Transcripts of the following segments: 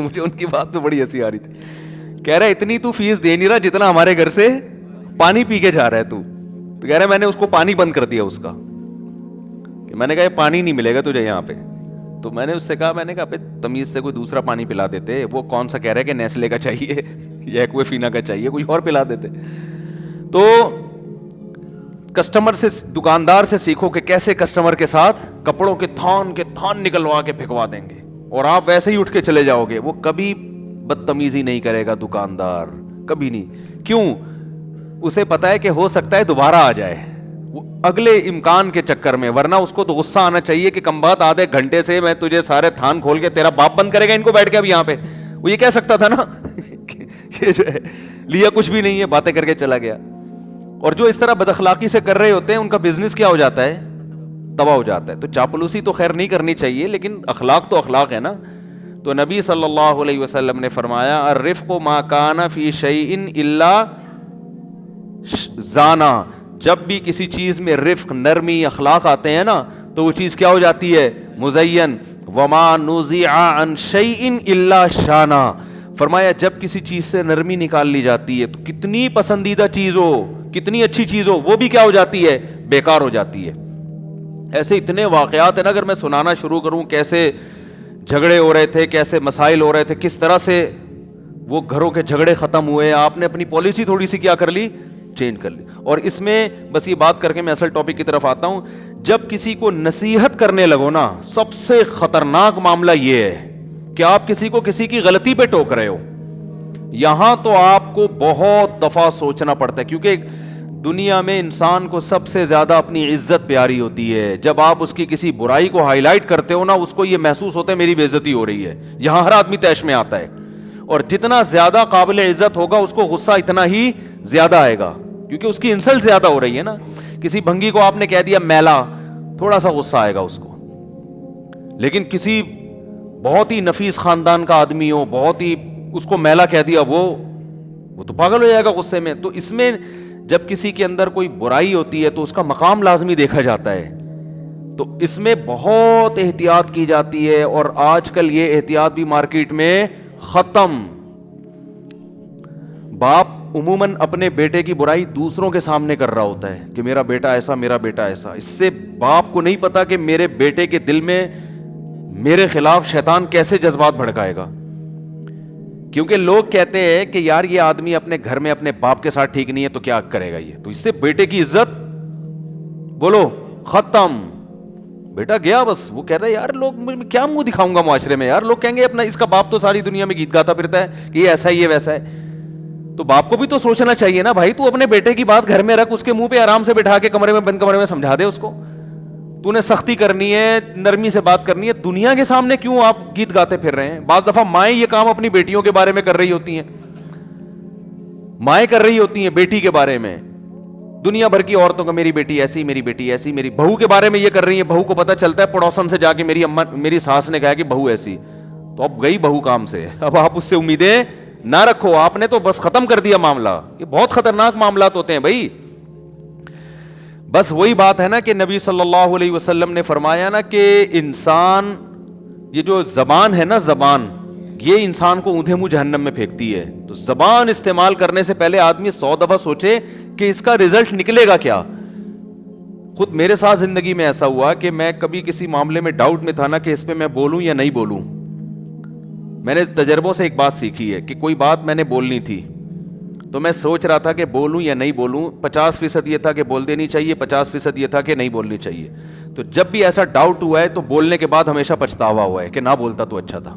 مجھے ان کی بات پہ بڑی ہنسی آ رہی تھی. کہہ رہا ہے اتنی تو فیس دے نہیں رہا جتنا ہمارے گھر سے پانی پی کے جا رہا ہے تو کہہ رہا ہے میں نے اس کو پانی بند کر دیا اس کا, کہ میں نے کہا یہ پانی نہیں ملے گا تجھے یہاں پہ. تو میں نے اس سے کہا, میں نے کہا تمیز سے کوئی دوسرا پانی پلا دیتے, وہ کون سا کہہ رہا ہے کہ نیسلے کا چاہیے یا ایکوافینا کا چاہیے, کوئی اور پلا دیتے. تو کسٹمر سے, دکاندار سے سیکھو کہ کیسے کسٹمر کے ساتھ کپڑوں کے تھان نکلوا کے پھینکوا دیں گے, اور آپ ویسے ہی اٹھ کے چلے جاؤ گے. وہ کبھی بدتمیزی نہیں کرے گا دکاندار, کبھی نہیں. کیوں؟ اسے پتا ہے کہ ہو سکتا ہے دوبارہ آ جائے اگلے امکان کے چکر میں, ورنہ اس کو تو غصہ آنا چاہیے کہ کم بات آدھے گھنٹے سے میں تجھے سارے تھان کھول کے, تیرا باپ بند کرے گا ان کو بیٹھ کے اب یہاں پہ. وہ یہ کہہ سکتا تھا نا یہ جو ہے لیا کچھ بھی نہیں ہے, باتیں کر کے چلا گیا. اور جو اس طرح بد اخلاقی سے کر رہے ہوتے ہیں ان کا بزنس کیا ہو جاتا ہے, تباہ ہو جاتا ہے. تو چاپلوسی تو خیر نہیں کرنی چاہیے, لیکن اخلاق تو اخلاق ہے نا. تو نبی صلی اللہ علیہ وسلم نے فرمایا الرفق ما کان فی شیء الا زانا, جب بھی کسی چیز میں رفق, نرمی, اخلاق آتے ہیں نا تو وہ چیز کیا ہو جاتی ہے, مزین. وما نزع عن شیء الا شانا, فرمایا جب کسی چیز سے نرمی نکال لی جاتی ہے تو کتنی پسندیدہ چیز ہو, کتنی اچھی چیز ہو, وہ بھی کیا ہو جاتی ہے, بیکار ہو جاتی ہے. ایسے اتنے واقعات ہیں نا, اگر میں سنانا شروع کروں کیسے جھگڑے ہو رہے تھے, کیسے مسائل ہو رہے تھے, کس طرح سے وہ گھروں کے جھگڑے ختم ہوئے. آپ نے اپنی پالیسی تھوڑی سی کیا کر لی, چینج کر لی. اور اس میں بس یہ بات کر کے میں اصل ٹاپک کی طرف آتا ہوں. جب کسی کو نصیحت کرنے لگو نا, سب سے خطرناک معاملہ یہ ہے کہ آپ کسی کو کسی کی غلطی پہ ٹوک رہے ہو. یہاں تو آپ کو بہت دفعہ سوچنا پڑتا ہے, کیونکہ دنیا میں انسان کو سب سے زیادہ اپنی عزت پیاری ہوتی ہے. جب آپ اس کی کسی برائی کو ہائی لائٹ کرتے ہو نا, اس کو یہ محسوس ہوتا ہے میری بے عزتی ہو رہی ہے. یہاں ہر آدمی طیش میں آتا ہے, اور جتنا زیادہ قابل عزت ہوگا اس کو غصہ اتنا ہی زیادہ آئے گا, کیونکہ اس کی انسلٹ زیادہ ہو رہی ہے نا. کسی بھنگی کو آپ نے کہہ دیا میلا, تھوڑا سا غصہ آئے گا اس کو, لیکن کسی بہت ہی نفیس خاندان کا آدمی ہو, بہت ہی, اس کو میلا کہہ دیا, وہ تو پاگل ہو جائے گا غصے میں. تو اس میں جب کسی کے اندر کوئی برائی ہوتی ہے تو اس کا مقام لازمی دیکھا جاتا ہے. تو اس میں بہت احتیاط کی جاتی ہے, اور آج کل یہ احتیاط بھی مارکیٹ میں ختم. باپ عموماً اپنے بیٹے کی برائی دوسروں کے سامنے کر رہا ہوتا ہے کہ میرا بیٹا ایسا, میرا بیٹا ایسا. اس سے باپ کو نہیں پتا کہ میرے بیٹے کے دل میں میرے خلاف شیطان کیسے جذبات بھڑکائے گا. کیونکہ لوگ کہتے ہیں کہ یار یہ آدمی اپنے گھر میں اپنے باپ کے ساتھ ٹھیک نہیں ہے تو کیا کرے گا یہ, تو اس سے بیٹے کی عزت بولو ختم. بیٹا گیا بس, وہ کہتا ہے یار لوگ میں کیا منہ دکھاؤں گا معاشرے میں, یار لوگ کہیں گے اپنا اس کا باپ تو ساری دنیا میں گیت گاتا پھرتا ہے کہ یہ ایسا ہے, یہ ویسا ہے. تو باپ کو بھی تو سوچنا چاہیے نا بھائی, تو اپنے بیٹے کی بات گھر میں رکھ, اس کے منہ پہ آرام سے بٹھا کے کمرے میں, بند کمرے میں سمجھا دے اس کو. تو نے سختی کرنی ہے, نرمی سے بات کرنی ہے, دنیا کے سامنے کیوں آپ گیت گاتے پھر رہے ہیں؟ بعض دفعہ مائیں یہ کام اپنی بیٹیوں کے بارے میں کر رہی ہوتی ہیں, مائیں کر رہی ہوتی ہیں بیٹی کے بارے میں. دنیا بھر کی عورتوں کا میری بیٹی ایسی, میری بیٹی ایسی, میری بہو کے بارے میں یہ کر رہی ہیں. بہو کو پتہ چلتا ہے پڑوسن سے جا کے میری اماں, میری ساس نے کہا کہ بہو ایسی, تو اب گئی بہو کام سے. اب آپ اس سے امیدیں نہ رکھو, آپ نے تو بس ختم کر دیا معاملہ. یہ بہت خطرناک معاملات ہوتے ہیں بھائی. بس وہی بات ہے نا کہ نبی صلی اللہ علیہ وسلم نے فرمایا نا کہ انسان, یہ جو زبان ہے نا, زبان یہ انسان کو اونھے منہ جہنم میں پھینکتی ہے. تو زبان استعمال کرنے سے پہلے آدمی 100 دفعہ سوچے کہ اس کا رزلٹ نکلے گا کیا. خود میرے ساتھ زندگی میں ایسا ہوا کہ میں کبھی کسی معاملے میں ڈاؤٹ میں تھا نا کہ اس پہ میں بولوں یا نہیں بولوں. میں نے تجربوں سے ایک بات سیکھی ہے کہ کوئی بات میں نے بولنی تھی تو میں سوچ رہا تھا کہ بولوں یا نہیں بولوں. 50% یہ تھا کہ بول دینی چاہیے, 50% یہ تھا کہ نہیں بولنی چاہیے. تو جب بھی ایسا ڈاؤٹ ہوا ہے تو بولنے کے بعد ہمیشہ پچھتاوا ہوا ہے کہ نہ بولتا تو اچھا تھا.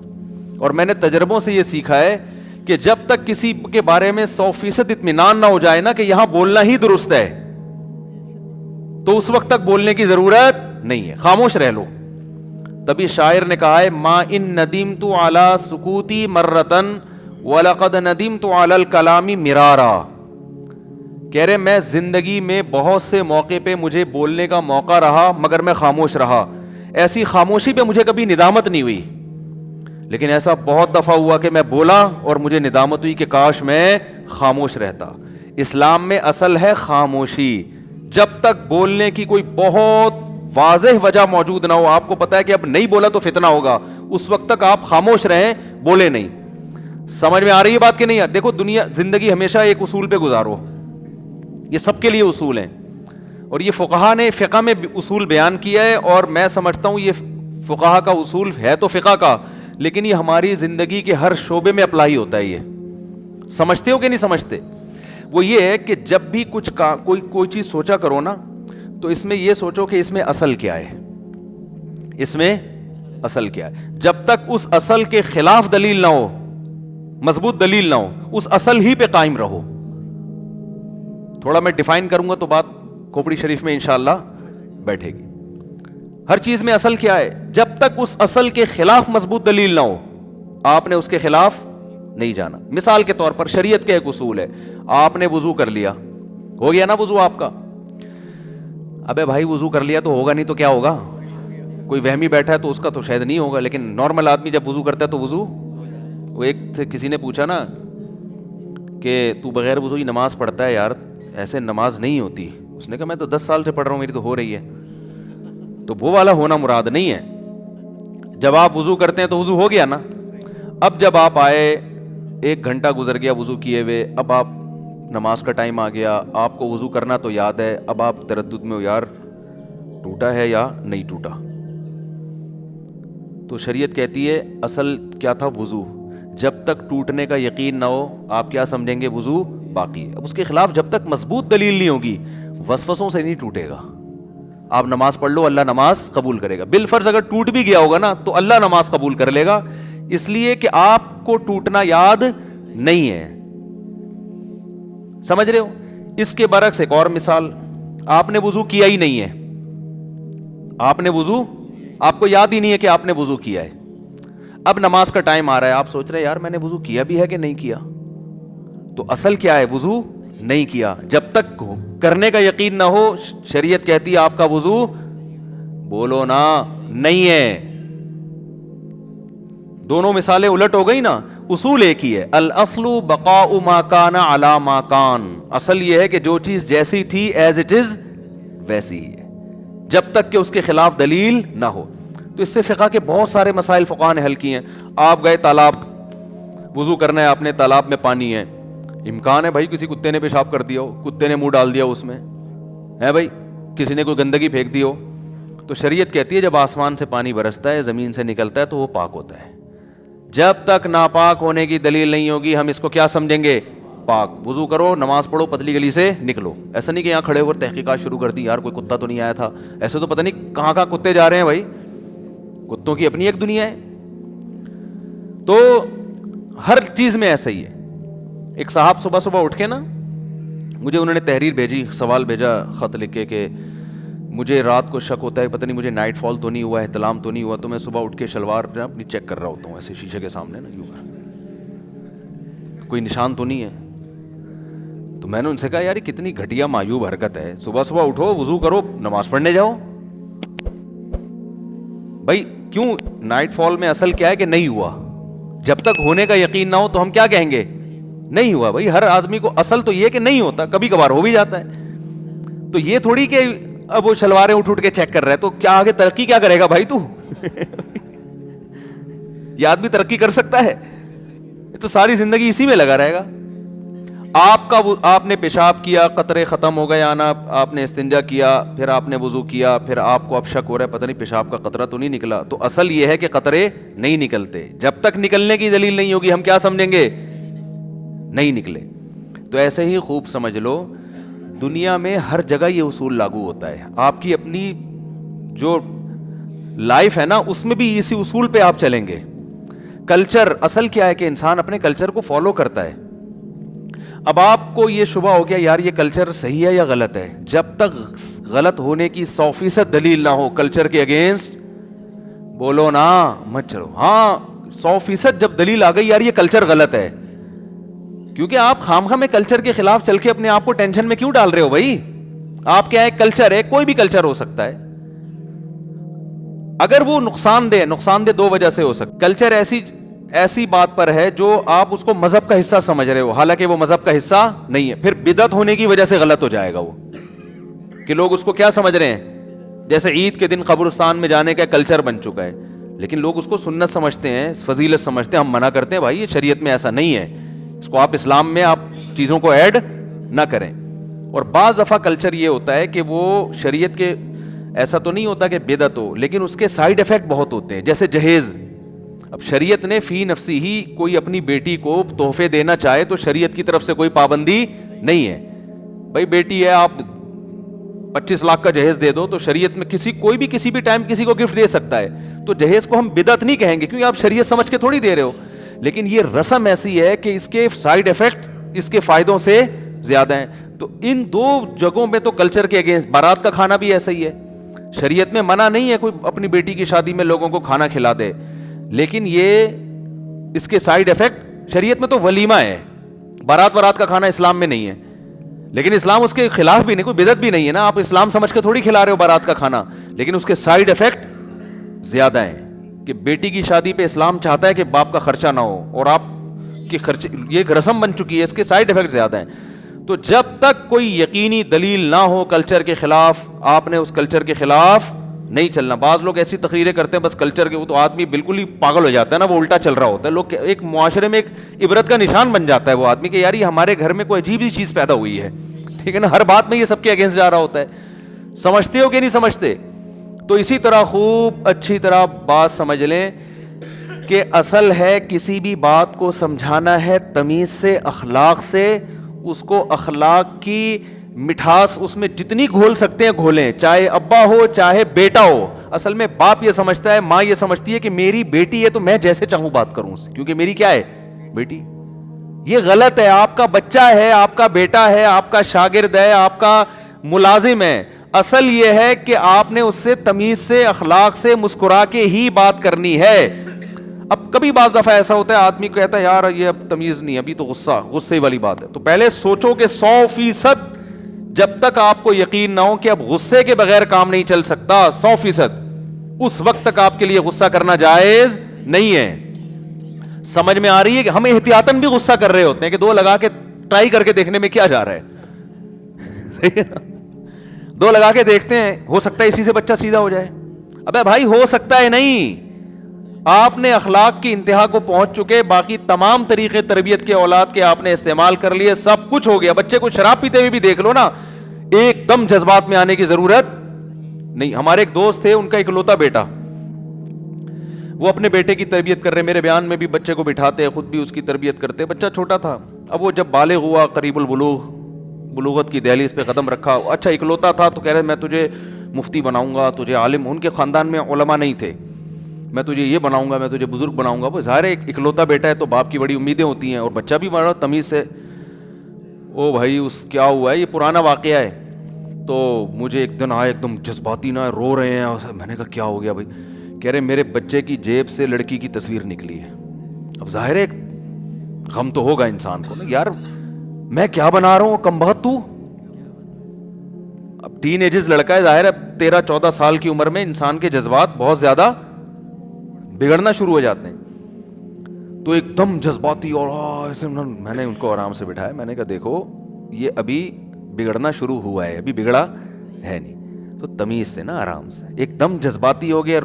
اور میں نے تجربوں سے یہ سیکھا ہے کہ جب تک کسی کے بارے میں 100% اطمینان نہ ہو جائے نا کہ یہاں بولنا ہی درست ہے, تو اس وقت تک بولنے کی ضرورت نہیں ہے, خاموش رہ لو. تبھی شاعر نے کہا ہے ما ان ندمت علی سکوتی مرتن وَلَقَدْ نَدِمْتُ عَلَى الْكَلَامِ مِرَارًا. کہہ رہے میں زندگی میں بہت سے موقع پہ مجھے بولنے کا موقع رہا مگر میں خاموش رہا. ایسی خاموشی پہ مجھے کبھی ندامت نہیں ہوئی, لیکن ایسا بہت دفعہ ہوا کہ میں بولا اور مجھے ندامت ہوئی کہ کاش میں خاموش رہتا. اسلام میں اصل ہے خاموشی. جب تک بولنے کی کوئی بہت واضح وجہ موجود نہ ہو, آپ کو پتا ہے کہ اب نہیں بولا تو فتنہ ہوگا, اس وقت تک آپ خاموش رہیں, بولے نہیں. سمجھ میں آ رہی ہے بات کہ نہیں؟ دیکھو دنیا, زندگی ہمیشہ ایک اصول پہ گزارو, یہ سب کے لیے اصول ہیں, اور یہ فقہا نے فقہ میں اصول بیان کیا ہے, اور میں سمجھتا ہوں یہ فقہا کا اصول ہے تو فقہ کا, لیکن یہ ہماری زندگی کے ہر شعبے میں اپلائی ہوتا ہے. یہ سمجھتے ہو کہ نہیں سمجھتے؟ وہ یہ ہے کہ جب بھی کچھ کوئی چیز سوچا کرو نا, تو اس میں یہ سوچو کہ اس میں اصل کیا ہے, اس میں اصل کیا ہے. جب تک اس اصل کے خلاف دلیل نہ ہو, مضبوط دلیل نہ ہو, اس اصل ہی پہ قائم رہو. تھوڑا میں ڈیفائن کروں گا تو بات کھوپڑی شریف میں انشاءاللہ بیٹھے گی. ہر چیز میں اصل کیا ہے, جب تک اس اصل کے خلاف مضبوط دلیل نہ ہو, آپ نے اس کے خلاف نہیں جانا. مثال کے طور پر شریعت کا ایک اصول ہے, آپ نے وضو کر لیا, ہو گیا نا وضو آپ کا, ابے بھائی وضو کر لیا تو ہوگا, نہیں تو کیا ہوگا؟ کوئی وہمی بیٹھا ہے تو اس کا تو شاید نہیں ہوگا, لیکن نارمل آدمی جب وضو کرتا ہے تو وضو. وہ ایک کسی نے پوچھا نا کہ تو بغیر وضو ہی نماز پڑھتا ہے یار, ایسے نماز نہیں ہوتی. اس نے کہا میں تو 10 سال سے پڑھ رہا ہوں, میری تو ہو رہی ہے. تو وہ والا ہونا مراد نہیں ہے. جب آپ وضو کرتے ہیں تو وضو ہو گیا نا. اب جب آپ آئے, 1 گھنٹہ گزر گیا وضو کیے ہوئے, اب آپ نماز کا ٹائم آ گیا, آپ کو وضو کرنا تو یاد ہے, اب آپ تردد میں ہو یار ٹوٹا ہے یا نہیں ٹوٹا. تو شریعت کہتی ہے اصل کیا تھا؟ وضو. جب تک ٹوٹنے کا یقین نہ ہو, آپ کیا سمجھیں گے؟ وضو باقی ہے. اب اس کے خلاف جب تک مضبوط دلیل نہیں ہوگی, وسوسوں سے نہیں ٹوٹے گا. آپ نماز پڑھ لو, اللہ نماز قبول کرے گا. بالفرض اگر ٹوٹ بھی گیا ہوگا نا تو اللہ نماز قبول کر لے گا, اس لیے کہ آپ کو ٹوٹنا یاد نہیں ہے. سمجھ رہے ہو؟ اس کے برعکس ایک اور مثال, آپ نے وضو کیا ہی نہیں ہے, آپ کو یاد ہی نہیں ہے کہ آپ نے وضو کیا ہے. اب نماز کا ٹائم آ رہا ہے, آپ سوچ رہے ہیں یار میں نے وضو کیا بھی ہے کہ نہیں کیا. تو اصل کیا ہے؟ وضو نہیں کیا. جب تک کرنے کا یقین نہ ہو, شریعت کہتی ہے آپ کا وضو, بولو نا, نہیں ہے. دونوں مثالیں الٹ ہو گئی نا. اصول ایک ہی ہے, الاصل بقاء ما کان علی ما کان. اصل یہ ہے کہ جو چیز جیسی تھی ایز اٹ از ویسی ہی ہے, جب تک کہ اس کے خلاف دلیل نہ ہو. تو اس سے فقہ کے بہت سارے مسائل فقہ نے حل کیے ہیں. آپ گئے تالاب, وضو کرنا ہے آپ نے, تالاب میں پانی ہے, امکان ہے بھائی کسی کتے نے پیشاب کر دیا ہو, کتے نے منہ ڈال دیا اس میں ہے, بھائی کسی نے کوئی گندگی پھینک دی ہو. تو شریعت کہتی ہے جب آسمان سے پانی برستا ہے, زمین سے نکلتا ہے, تو وہ پاک ہوتا ہے. جب تک ناپاک ہونے کی دلیل نہیں ہوگی, ہم اس کو کیا سمجھیں گے؟ پاک. وضو کرو, نماز پڑھو, پتلی گلی سے نکلو. ایسا نہیں کہ یہاں کھڑے ہو کر تحقیقات شروع کر دی, یار کوئی کتا تو نہیں آیا تھا, ایسے تو پتہ نہیں کہاں کہاں کتے جا رہے ہیں بھائی, کتوں کی اپنی ایک دنیا ہے. تو ہر چیز میں ایسا ہی ہے. ایک صاحب صبح اٹھ کے نا, مجھے انہوں نے تحریر بھیجی, سوال بھیجا خط لکھ کے کہ مجھے رات کو شک ہوتا ہے پتہ نہیں مجھے نائٹ فال تو نہیں ہوا, احتلام تو نہیں ہوا, تو میں صبح اٹھ کے شلوار اپنی چیک کر رہا ہوتا ہوں ایسے شیشے کے سامنے نا, یوں کوئی نشان تو نہیں ہے. تو میں نے ان سے کہا یار کتنی گھٹیا معیوب حرکت ہے, صبح اٹھو, وضو کرو, نماز پڑھنے جاؤ. بھائی کیوں؟ نائٹ فال میں اصل کیا ہے کہ نہیں ہوا. جب تک ہونے کا یقین نہ ہو تو ہم کیا کہیں گے؟ نہیں ہوا. بھائی ہر آدمی کو اصل تو یہ کہ نہیں ہوتا, کبھی کبھار ہو بھی جاتا ہے. تو یہ تھوڑی کہ اب وہ شلواریں اٹھ کے چیک کر رہے, تو کیا آگے ترقی کیا کرے گا بھائی تو؟ یہ آدمی ترقی کر سکتا ہے؟ تو ساری زندگی اسی میں لگا رہے گا. آپ نے پیشاب کیا, قطرے ختم ہو گئے آنا, آپ نے استنجا کیا, پھر آپ نے وضو کیا, پھر آپ کو اب شک ہو رہا ہے پتہ نہیں پیشاب کا قطرہ تو نہیں نکلا. تو اصل یہ ہے کہ قطرے نہیں نکلتے. جب تک نکلنے کی دلیل نہیں ہوگی ہم کیا سمجھیں گے؟ نہیں نکلے. تو ایسے ہی خوب سمجھ لو, دنیا میں ہر جگہ یہ اصول لاگو ہوتا ہے. آپ کی اپنی جو لائف ہے نا, اس میں بھی اسی اصول پہ آپ چلیں گے. کلچر, اصل کیا ہے کہ انسان اپنے کلچر کو فالو کرتا ہے. اب آپ کو یہ شبہ ہو گیا یار یہ کلچر صحیح ہے یا غلط ہے, جب تک غلط ہونے کی 100% دلیل نہ ہو کلچر کے اگینسٹ, بولو نا, مت چلو. ہاں 100% جب دلیل آ گئی یار یہ کلچر غلط ہے, کیونکہ آپ خامخواہ میں کلچر کے خلاف چل کے اپنے آپ کو ٹینشن میں کیوں ڈال رہے ہو بھائی؟ آپ کیا ہے, کلچر ہے, کوئی بھی کلچر ہو سکتا ہے. اگر وہ نقصان دہ 2 وجہ سے ہو سکتا. کلچر ایسی بات پر ہے جو آپ اس کو مذہب کا حصہ سمجھ رہے ہو, حالانکہ وہ مذہب کا حصہ نہیں ہے. پھر بدعت ہونے کی وجہ سے غلط ہو جائے گا وہ, کہ لوگ اس کو کیا سمجھ رہے ہیں, جیسے عید کے دن قبرستان میں جانے کا کلچر بن چکا ہے, لیکن لوگ اس کو سنت سمجھتے ہیں, فضیلت سمجھتے ہیں. ہم منع کرتے ہیں بھائی یہ شریعت میں ایسا نہیں ہے, اس کو آپ اسلام میں آپ چیزوں کو ایڈ نہ کریں. اور بعض دفعہ کلچر یہ ہوتا ہے کہ وہ شریعت کے, ایسا تو نہیں ہوتا کہ بدعت ہو, لیکن اس کے سائیڈ افیکٹ بہت ہوتے ہیں, جیسے جہیز. اب شریعت نے فی نفسی ہی کوئی اپنی بیٹی کو تحفے دینا چاہے تو شریعت کی طرف سے کوئی پابندی نہیں ہے. بھائی بیٹی ہے, آپ 25 لاکھ کا جہیز دے دو, تو شریعت میں کوئی بھی کسی بھی ٹائم کسی کو گفٹ دے سکتا ہے, تو جہیز کو ہم بدعت نہیں کہیں گے کیونکہ آپ شریعت سمجھ کے تھوڑی دے رہے ہو. لیکن یہ رسم ایسی ہے کہ اس کے سائیڈ افیکٹ اس کے فائدوں سے زیادہ ہیں. تو ان دو جگہوں میں تو کلچر کے اگینسٹ. بارات کا کھانا بھی ایسا ہی ہے, شریعت میں منع نہیں ہے کوئی اپنی بیٹی کی شادی میں لوگوں کو کھانا کھلا دے, لیکن یہ اس کے سائیڈ افیکٹ, شریعت میں تو ولیمہ ہے, بارات کا کھانا اسلام میں نہیں ہے, لیکن اسلام اس کے خلاف بھی نہیں, کوئی بدعت بھی نہیں ہے نا, آپ اسلام سمجھ کے تھوڑی کھلا رہے ہو بارات کا کھانا, لیکن اس کے سائیڈ افیکٹ زیادہ ہیں کہ بیٹی کی شادی پہ اسلام چاہتا ہے کہ باپ کا خرچہ نہ ہو, اور آپ کی خرچ یہ ایک رسم بن چکی ہے, اس کے سائیڈ افیکٹ زیادہ ہیں. تو جب تک کوئی یقینی دلیل نہ ہو کلچر کے خلاف, آپ نے اس کلچر کے خلاف نہیں چلنا. بعض لوگ ایسی تقریریں کرتے ہیں بس کلچر کے, وہ تو آدمی بالکل ہی پاگل ہو جاتا ہے نا, وہ الٹا چل رہا ہوتا ہے. لوگ ایک معاشرے میں ایک عبرت کا نشان بن جاتا ہے وہ آدمی کہ یار یہ ہمارے گھر میں کوئی عجیب ہی چیز پیدا ہوئی ہے, ٹھیک ہے نا, ہر بات میں یہ سب کے اگینسٹ جا رہا ہوتا ہے. سمجھتے ہو کہ نہیں سمجھتے؟ تو اسی طرح خوب اچھی طرح بات سمجھ لیں کہ اصل ہے کسی بھی بات کو سمجھانا ہے تمیز سے, اخلاق سے. اس کو اخلاق کی مٹھاس اس میں جتنی گھول سکتے ہیں گھولیں, چاہے ابا ہو چاہے بیٹا ہو. اصل میں باپ یہ سمجھتا ہے, ماں یہ سمجھتی ہے کہ میری بیٹی ہے تو میں جیسے چاہوں بات کروں اس سے, کیونکہ میری کیا ہے, بیٹی. یہ غلط ہے. آپ کا بچہ ہے, آپ کا بیٹا ہے, آپ کا شاگرد ہے, آپ کا ملازم ہے. اصل یہ ہے کہ آپ نے اس سے تمیز سے, اخلاق سے, مسکرا کے ہی بات کرنی ہے. اب کبھی بعض دفعہ ایسا ہوتا ہے آدمی کہتا ہے یار یہ اب تمیز نہیں, ابھی تو غصے والی بات ہے. تو پہلے سوچو کہ 100% جب تک آپ کو یقین نہ ہو کہ اب غصے کے بغیر کام نہیں چل سکتا, 100%, اس وقت تک آپ کے لیے غصہ کرنا جائز نہیں ہے. سمجھ میں آ رہی ہے کہ ہم احتیاطاً بھی غصہ کر رہے ہوتے ہیں کہ دو لگا کے ٹرائی کر کے دیکھنے میں کیا جا رہا ہے, دو لگا کے دیکھتے ہیں, ہو سکتا ہے اسی سے بچہ سیدھا ہو جائے. ابے بھائی ہو سکتا ہے نہیں, آپ نے اخلاق کی انتہا کو پہنچ چکے, باقی تمام طریقے تربیت کے اولاد کے آپ نے استعمال کر لیے, سب کچھ ہو گیا. بچے کو شراب پیتے ہوئے بھی دیکھ لو نا, ایک دم جذبات میں آنے کی ضرورت نہیں. ہمارے ایک دوست تھے, ان کا اکلوتا بیٹا, وہ اپنے بیٹے کی تربیت کر رہے, میرے بیان میں بھی بچے کو بٹھاتے, خود بھی اس کی تربیت کرتے. بچہ چھوٹا تھا, اب وہ جب بالغ ہوا, قریب بلوغت کی دہلیز پہ قدم رکھا, اچھا اکلوتا تھا, تو کہہ رہے میں تجھے مفتی بناؤں گا, تجھے عالم. ان کے خاندان میں علماء نہیں تھے, میں تجھے یہ بناؤں گا, میں تجھے بزرگ بناؤں گا. وہ ظاہر ہے اکلوتا بیٹا ہے تو باپ کی بڑی امیدیں ہوتی ہیں, اور بچہ بھی بڑا تمیز سے. او بھائی اس کیا ہوا ہے, یہ پرانا واقعہ ہے. تو مجھے ایک دن آئے, ایک دم جذباتی نہ, رو رہے ہیں. میں نے کہا کیا ہو گیا بھائی؟ کہہ رہے میرے بچے کی جیب سے لڑکی کی تصویر نکلی ہے. اب ظاہر ہے غم تو ہوگا انسان کو نا, یار میں کیا بنا رہا ہوں, کم بخت تو. اب ٹین ایجز لڑکا ہے, ظاہر ہے 13-14 سال کی عمر میں انسان کے جذبات بہت زیادہ بگڑنا شروع ہو جاتے ہیں. تو ایک دم جذباتی, اور ایسے میں نے ان کو آرام سے بٹھایا. میں نے کہا دیکھو یہ ابھی بگڑنا شروع ہوا ہے, ابھی بگڑا ہے نہیں, تو تمیز سے نا, آرام سے. ایک دم جذباتی ہو گیا,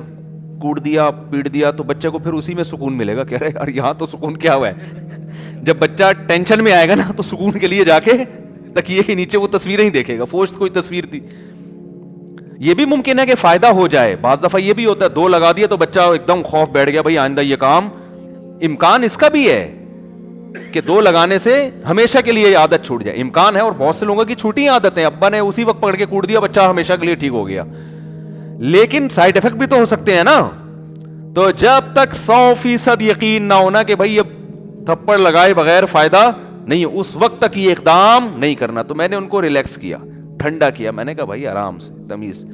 کوٹ دیا, پیٹ دیا, تو بچے کو پھر اسی میں سکون ملے گا. کہہ رہے یار یہاں تو سکون کیا ہوا ہے. جب بچہ ٹینشن میں آئے گا نا, تو سکون کے لیے جا کے تکیے کے نیچے وہ تصویریں ہی دیکھے گا, فوج کوئی تصویر تھی. یہ بھی ممکن ہے کہ فائدہ ہو جائے, بعض دفعہ یہ بھی ہوتا ہے, 2 لگا دیا تو بچہ ایک دم خوف بیٹھ گیا, بھائی آئندہ یہ کام. امکان اس کا بھی ہے کہ 2 لگانے سے ہمیشہ کے لیے یہ عادت چھوٹ جائے, امکان ہے. اور بہت سے لوگوں کی چھوٹی عادتیں, ابا نے اسی وقت پکڑ کے کوٹ دیا, بچہ ہمیشہ کے لیے ٹھیک ہو گیا. لیکن سائیڈ افیکٹ بھی تو ہو سکتے ہیں نا. تو جب تک 100% یقین نہ ہونا کہ بھائی اب تھپڑ لگائے بغیر فائدہ نہیں, اس وقت تک یہ اقدام نہیں کرنا. تو میں نے ان کو ریلیکس کیا, ٹھنڈا کیا. میں نے کہا بھائی آرام سے, تمیز.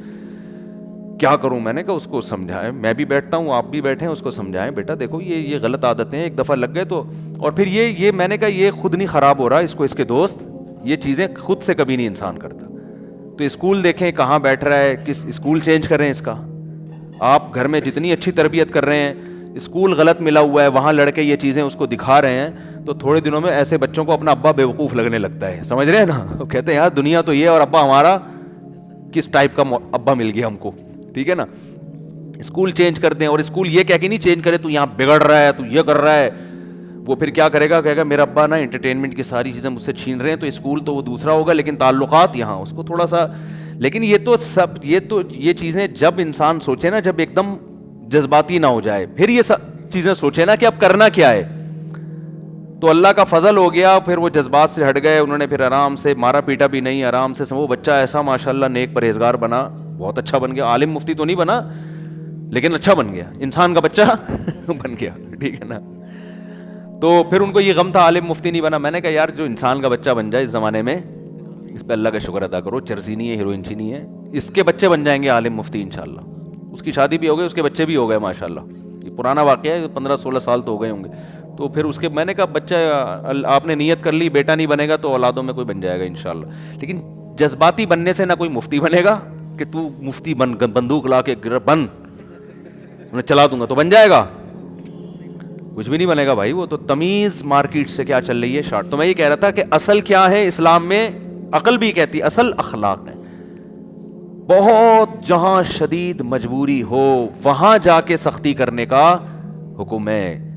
کیا کروں؟ میں نے کہا اس کو سمجھائیں, میں بھی بیٹھتا ہوں, آپ بھی بیٹھیں, اس کو سمجھائیں, بیٹا دیکھو یہ غلط عادتیں ہیں, ایک دفعہ لگ گئے تو. اور پھر یہ میں نے کہا یہ خود نہیں خراب ہو رہا, اس کو اس کے دوست, یہ چیزیں خود سے کبھی نہیں انسان کرتا. تو اسکول دیکھیں کہاں بیٹھ رہا ہے, کس اسکول چینج کر رہے ہیں اس کا. آپ گھر میں جتنی اچھی تربیت کر رہے ہیں, اسکول غلط ملا ہوا ہے, وہاں لڑکے یہ چیزیں اس کو دکھا رہے ہیں, تو تھوڑے دنوں میں ایسے بچوں کو اپنا ابا بیوقوف لگنے لگتا ہے. سمجھ رہے ہیں نا, وہ کہتے ہیں یار دنیا تو یہ, اور ابا ہمارا کس ٹائپ کا ابا مل گیا ہم کو. ٹھیک ہے نا, اسکول چینج کر دیں, اور اسکول یہ کہہ کے نہیں چینج کرے تو یہاں بگڑ رہا ہے, تو یہ کر رہا ہے. وہ پھر کیا کرے گا, کہے گا میرا ابا نا انٹرٹینمنٹ کی ساری چیزیں مجھ سے چھین رہے ہیں, تو اسکول تو وہ دوسرا ہوگا لیکن تعلقات یہاں, اس کو تھوڑا سا. لیکن یہ چیزیں جب انسان سوچے نا, جب ایک دم جذباتی نہ ہو جائے, پھر یہ چیزیں سوچے نا کہ اب کرنا کیا ہے, تو اللہ کا فضل ہو گیا. پھر وہ جذبات سے ہٹ گئے, انہوں نے پھر آرام سے, مارا پیٹا بھی نہیں, آرام سے. وہ بچہ ایسا ماشاءاللہ نیک پرہیزگار بنا, بہت اچھا بن گیا. عالم مفتی تو نہیں بنا لیکن اچھا بن گیا, انسان کا بچہ بن گیا, ٹھیک ہے نا. تو پھر ان کو یہ غم تھا عالم مفتی نہیں بنا. میں نے کہا یار جو انسان کا بچہ بن جائے اس زمانے میں, اس پہ اللہ کا شکر ادا کرو. چرسی نہیں ہے, ہیروئن چی نہیں ہے, اس کے بچے بن جائیں گے عالم مفتی انشاءاللہ. اس کی شادی بھی ہو گئی, اس کے بچے بھی ہو گئے ماشاءاللہ. یہ پرانا واقعہ ہے, 15-16 سال تو ہو گئے ہوں گے. تو پھر اس کے میں نے کہا بچہ آپ نے نیت کر لی, بیٹا نہیں بنے گا تو اولادوں میں کوئی بن جائے گا انشاءاللہ. لیکن جذباتی بننے سے نہ کوئی مفتی بنے گا کہ تو مفتی بن, بندوق لا کے بن, میں چلا دوں گا تو بن جائے گا, کچھ بھی نہیں بنے گا بھائی. وہ تو تمیز مارکیٹ سے کیا چل رہی ہے شارٹ. تو میں یہ کہہ رہا تھا کہ اصل کیا ہے اسلام میں, عقل بھی کہتی اصل اخلاق ہے. بہت جہاں شدید مجبوری ہو وہاں جا کے سختی کرنے کا حکم ہے.